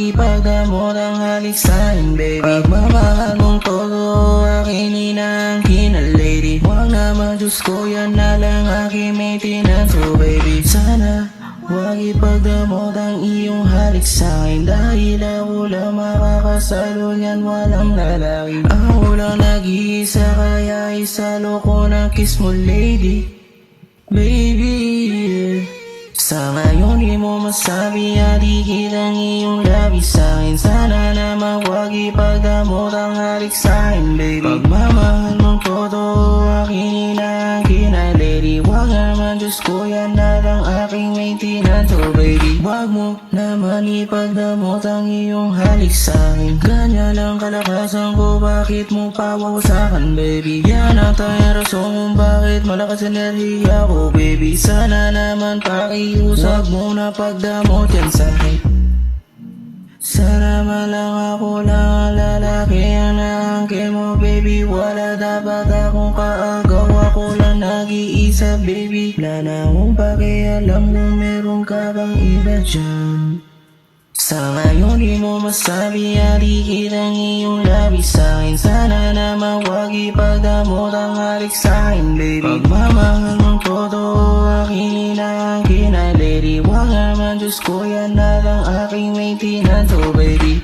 ipagdamot ang halik sa'kin, baby. Pagmamahal mong todo, akin inaangkin na lady. Huwag naman, Diyos ko, yan na lang aking maintenance, oh baby. Sana huwag ipagdamot ang iyong halik sa'kin, dahil ako lang makakasalo niyan, walang lalaki. Ako lang nag-iisa, kaya isalo ko ng kiss mo, lady, baby, yeah. Sa ngayon di mo masabi, adikit ang iyong labi sa'kin. Sana naman huwag ipagdamot ang halik sa'kin, baby. Pagmamahal mong todo, akin inaangkin na lady. Huwag naman, Diyos ko, yan na lang aking maintenance, oh baby. Huwag mo naman ipagdamot ang iyong halik sa'kin. Ganyan lang kalakasan ko, bakit mo pawawasakan, baby? Yan ang tayong rason kung bakit malakas enerhiya ko, baby. Sana naman pakiusap mo na pagdamot yan sa'kin. Sana man lang ako lang ang lalaki ang naangkin mo, baby. Wala dapat akong kaagaw, ako lang nag-iisa, baby. Wala na akong pakialam kung meron ka bang iba dyan. Sa ngayon di mo masabi, adikit ang iyong labi sa'kin. Sana naman huwag ipagdamot ang halik sa'kin, baby. Pagmamahal mong todo, akin inaangkin na lady. Huwag naman, Diyos ko, yan na lang aking maintenance, oh baby.